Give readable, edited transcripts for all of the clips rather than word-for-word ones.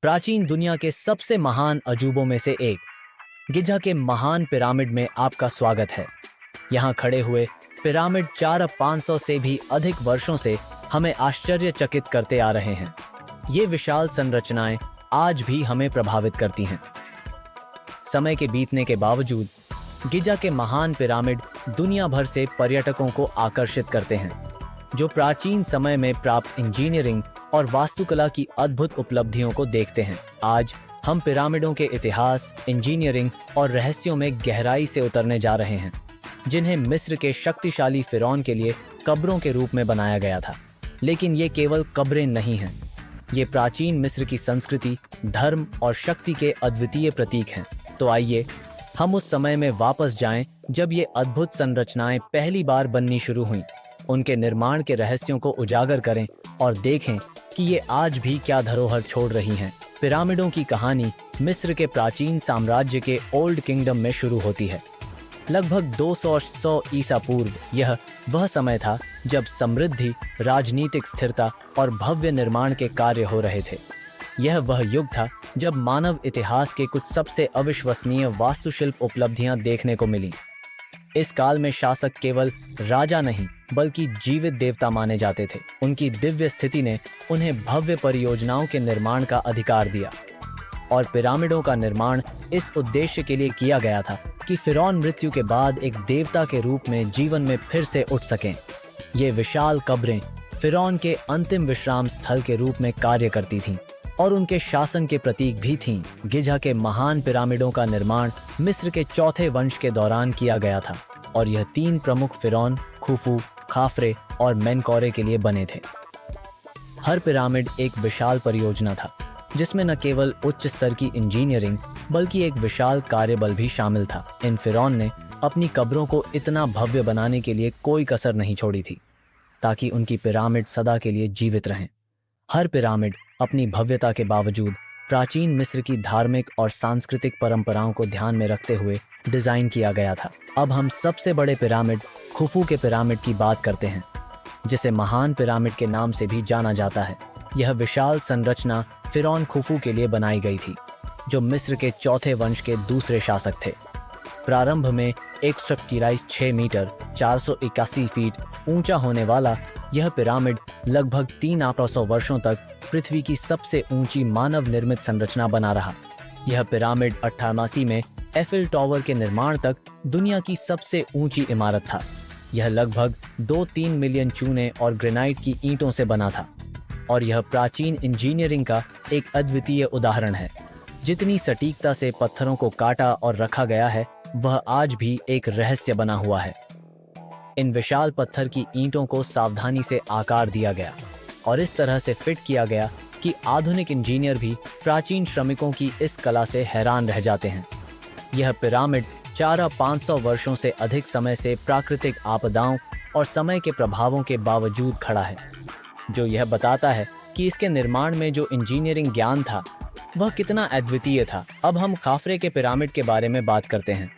प्राचीन दुनिया के सबसे महान अजूबों में से एक गिजा के महान पिरामिड में आपका स्वागत है। यहाँ खड़े हुए पिरामिड 4500 से भी अधिक वर्षों से हमें आश्चर्यचकित करते आ रहे हैं। ये विशाल संरचनाएं आज भी हमें प्रभावित करती हैं। समय के बीतने के बावजूद गिजा के महान पिरामिड दुनिया भर से पर्यटकों को आकर्षित करते हैं, जो प्राचीन समय में प्राप्त इंजीनियरिंग और वास्तुकला की अद्भुत उपलब्धियों को देखते हैं। आज हम पिरामिडों के इतिहास, इंजीनियरिंग और रहस्यों में गहराई से उतरने जा रहे हैं, जिन्हें मिस्र के शक्तिशाली फिरौन के लिए कब्रों के रूप में बनाया गया था। लेकिन ये केवल कब्रें नहीं हैं, ये प्राचीन मिस्र की संस्कृति, धर्म और शक्ति के अद्वितीय प्रतीक हैं। तो आइए हम उस समय में वापस जाएं जब ये अद्भुत संरचनाएं पहली बार बननी शुरू हुईं, उनके निर्माण के रहस्यों को उजागर करें और देखें कि ये आज भी क्या धरोहर छोड़ रही हैं। पिरामिडों की कहानी मिस्र के प्राचीन साम्राज्य के ओल्ड किंगडम में शुरू होती है। लगभग 200 ईसा पूर्व यह वह समय था जब समृद्धि, राजनीतिक स्थिरता और भव्य निर्माण के कार्य हो रहे थे। यह वह युग था जब मानव इतिहास के कुछ सबसे अविश्वसनीय वास्तुशिल्प उपलब्धियां देखने को मिली। इस काल में शासक केवल राजा नहीं बल्कि जीवित देवता माने जाते थे। उनकी दिव्य स्थिति ने उन्हें भव्य परियोजनाओं के निर्माण का अधिकार दिया और पिरामिडों का निर्माण इस उद्देश्य के लिए किया गया था कि फिरौन मृत्यु के बाद एक देवता के रूप में जीवन में फिर से उठ सकें। ये विशाल कब्रें फिरौन के अंतिम विश्राम स्थल के रूप में कार्य करती थीं और उनके शासन के प्रतीक भी थीं। गिजा के महान पिरामिडों का निर्माण मिस्र के चौथे वंश के दौरान किया गया था और यह 3 प्रमुख फिरौन खुफू, खाफरे और मेनकौरे के लिए बने थे। हर पिरामिड एक विशाल परियोजना था जिसमें न केवल उच्च स्तर की इंजीनियरिंग बल्कि एक विशाल कार्यबल भी शामिल था। इन फिरौन ने अपनी कब्रों को इतना भव्य बनाने के लिए कोई कसर नहीं छोड़ी थी ताकि उनकी पिरामिड सदा के लिए जीवित रहें। हर पिरामिड अपनी भव्यता के बावजूद प्राचीन मिस्र की धार्मिक और सांस्कृतिक परंपराओं को ध्यान में रखते हुए डिजाइन किया गया था। अब हम सबसे बड़े पिरामिड खुफू के पिरामिड की बात करते हैं, जिसे महान पिरामिड के नाम से भी जाना जाता है। यह विशाल संरचना फिरौन खुफू के लिए बनाई गई थी, जो मिस्र के चौथे वंश के दूसरे शासक थे। प्रारंभ में 143 मीटर 481 फीट ऊंचा होने वाला यह पिरामिड लगभग 300 वर्षों तक पृथ्वी की सबसे ऊंची मानव निर्मित संरचना बना रहा। यह पिरामिड 88 में एफिल टावर के निर्माण तक दुनिया की सबसे ऊंची इमारत था। यह लगभग 2-3 मिलियन चूने और ग्रेनाइट की ईंटों से बना था और यह प्राचीन इंजीनियरिंग का एक अद्वितीय उदाहरण है। जितनी सटीकता से पत्थरों को काटा और रखा गया है, वह आज भी एक रहस्य बना हुआ है। इन विशाल पत्थर की ईंटों को सावधानी से आकार दिया गया और इस तरह से फिट किया गया कि आधुनिक इंजीनियर भी प्राचीन श्रमिकों की इस कला से हैरान रह जाते हैं। यह पिरामिड 4500 वर्षों से अधिक समय से प्राकृतिक आपदाओं और समय के प्रभावों के बावजूद खड़ा है, जो यह बताता है कि इसके निर्माण में जो इंजीनियरिंग ज्ञान था वह कितना अद्वितीय था। अब हम खाफरे के पिरामिड के बारे में बात करते हैं,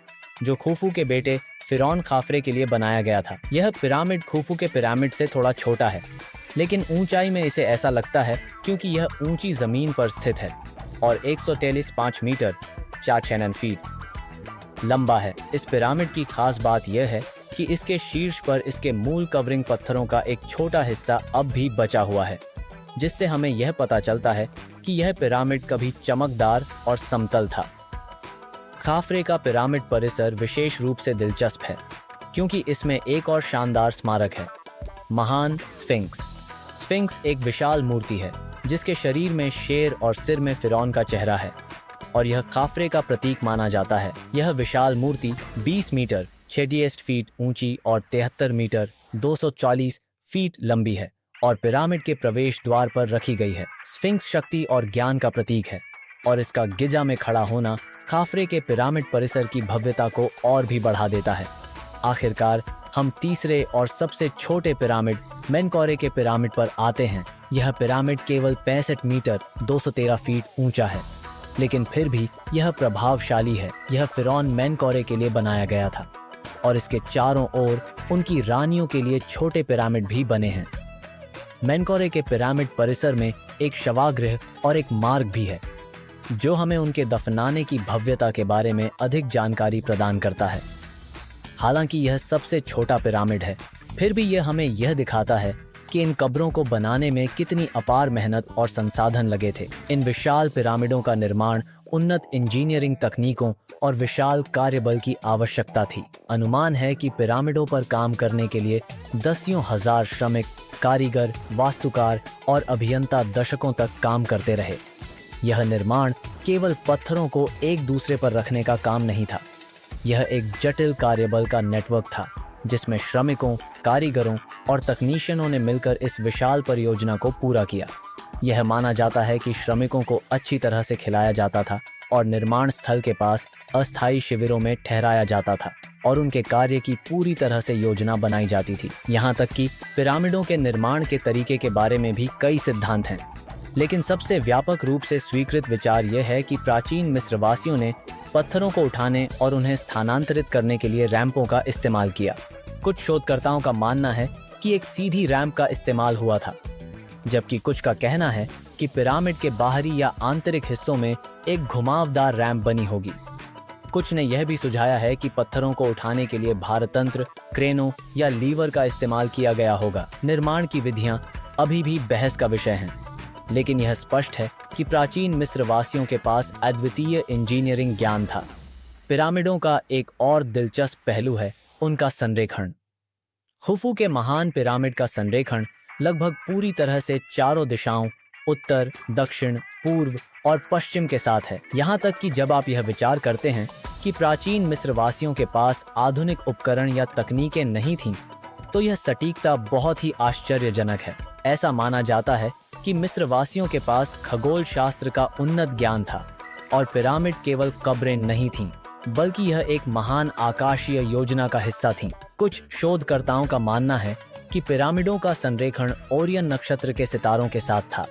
जो खुफू के बेटे फिरौन खाफरे के लिए बनाया गया था। यह पिरामिड खुफू के पिरामिड से थोड़ा छोटा है, लेकिन ऊंचाई में इसे ऐसा लगता है क्योंकि यह ऊंची जमीन पर स्थित है और 143 मीटर 4 फीट लंबा है। इस पिरामिड की खास बात यह है कि इसके शीर्ष पर इसके मूल कवरिंग पत्थरों का एक छोटा हिस्सा अब भी बचा हुआ है, जिससे हमें यह पता चलता है कि यह पिरामिड कभी चमकदार और समतल था। खाफरे का पिरामिड परिसर विशेष रूप से दिलचस्प है क्योंकि इसमें एक और शानदार स्मारक है, महान स्फिंक्स। स्फिंक्स एक विशाल मूर्ति है जिसके शरीर में शेर और सिर में फिरौन का चेहरा है और यह खाफरे का प्रतीक माना जाता है। यह विशाल मूर्ति 20 मीटर 66 फीट ऊंची और 73 मीटर 240 फीट लंबी है और पिरामिड के प्रवेश द्वार पर रखी गई है। स्फिंक्स शक्ति और ज्ञान का प्रतीक है और इसका गिजा में खड़ा होना खाफरे के पिरामिड परिसर की भव्यता को और भी बढ़ा देता है। आखिरकार हम तीसरे और सबसे छोटे पिरामिड मेनकौरे के पिरामिड पर आते हैं। यह पिरामिड केवल 65 मीटर 213 फीट ऊंचा है, लेकिन फिर भी यह प्रभावशाली है। यह फिरौन मेनकौरे के लिए बनाया गया था और इसके चारों ओर उनकी रानियों के लिए छोटे पिरामिड भी बने हैं। मेनकौरे के पिरामिड परिसर में एक शवागृह और एक मार्ग भी है जो हमें उनके दफनाने की भव्यता के बारे में अधिक जानकारी प्रदान करता है। हालांकि यह सबसे छोटा पिरामिड है, फिर भी यह हमें यह दिखाता है कि इन कब्रों को बनाने में कितनी अपार मेहनत और संसाधन लगे थे। इन विशाल पिरामिडों का निर्माण उन्नत इंजीनियरिंग तकनीकों और विशाल कार्यबल की आवश्यकता थी। अनुमान है कि पिरामिडों पर काम करने के लिए दसियों हजार श्रमिक, कारीगर, वास्तुकार और अभियंता दशकों तक काम करते रहे। यह निर्माण केवल पत्थरों को एक दूसरे पर रखने का काम नहीं था, यह एक जटिल कार्यबल का नेटवर्क था जिसमें श्रमिकों, कारीगरों और तकनीशियनों ने मिलकर इस विशाल परियोजना को पूरा किया। यह माना जाता है कि श्रमिकों को अच्छी तरह से खिलाया जाता था और निर्माण स्थल के पास अस्थायी शिविरों में ठहराया जाता था और उनके कार्य की पूरी तरह से योजना बनाई जाती थी। यहाँ तक कि पिरामिडों के निर्माण के तरीके के बारे में भी कई सिद्धांत हैं, लेकिन सबसे व्यापक रूप से स्वीकृत विचार यह है कि प्राचीन मिस्रवासियों ने पत्थरों को उठाने और उन्हें स्थानांतरित करने के लिए रैंपों का इस्तेमाल किया। कुछ शोधकर्ताओं का मानना है कि एक सीधी रैंप का इस्तेमाल हुआ था, जबकि कुछ का कहना है कि पिरामिड के बाहरी या आंतरिक हिस्सों में एक घुमावदार रैंप बनी होगी। कुछ ने यह भी सुझाया है कि पत्थरों को उठाने के लिए भारतंत्र, क्रेनों या लीवर का इस्तेमाल किया गया होगा। निर्माण की विधियां अभी भी बहस का विषय हैं, लेकिन यह स्पष्ट है कि प्राचीन मिस्रवासियों के पास अद्वितीय इंजीनियरिंग ज्ञान था। पिरामिडों का एक और दिलचस्प पहलू है उनका संरेखण। खुफू के महान पिरामिड का संरेखण लगभग पूरी तरह से चारों दिशाओं, उत्तर, दक्षिण, पूर्व और पश्चिम के साथ है। यहाँ तक कि जब आप यह विचार करते हैं कि प्राचीन मिस्रवासियों के पास आधुनिक उपकरण या तकनीकें नहीं थीं, तो यह सटीकता बहुत ही आश्चर्यजनक है। ऐसा माना जाता है कि मिस्रवासियों के पास खगोल शास्त्र का उन्नत ज्ञान था और पिरामिड केवल कब्रें नहीं थीं, बल्कि यह एक महान आकाशीय योजना का हिस्सा थीं। कुछ शोधकर्ताओं का मानना है कि पिरामिडों का संरेखण ओरियन नक्षत्र के सितारों के साथ था,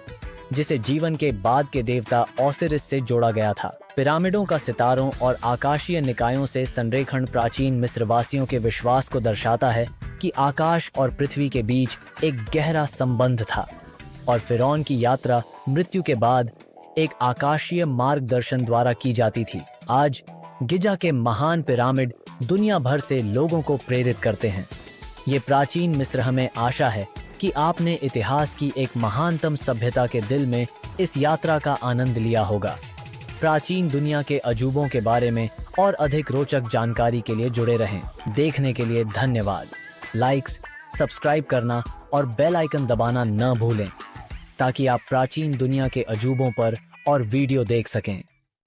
जिसे जीवन के बाद के देवता ओसिरिस से जोड़ा गया था। पिरामिडों का सितारों और आकाशीय निकायों से संरेखण प्राचीन मिस्रवासियों के विश्वास को दर्शाता है कि आकाश और पृथ्वी के बीच एक गहरा संबंध था और फिरौन की यात्रा मृत्यु के बाद एक आकाशीय मार्गदर्शन द्वारा की जाती थी। आज गिजा के महान पिरामिड दुनिया भर से लोगों को प्रेरित करते हैं। ये प्राचीन मिस्र हमें आशा है कि आपने इतिहास की एक महानतम सभ्यता के दिल में इस यात्रा का आनंद लिया होगा। प्राचीन दुनिया के अजूबों के बारे में और अधिक रोचक जानकारी के लिए जुड़े रहें। देखने के लिए धन्यवाद। लाइक्स, सब्सक्राइब करना और बेल आइकन दबाना न भूलें ताकि आप प्राचीन दुनिया के अजूबों पर और वीडियो देख सकें।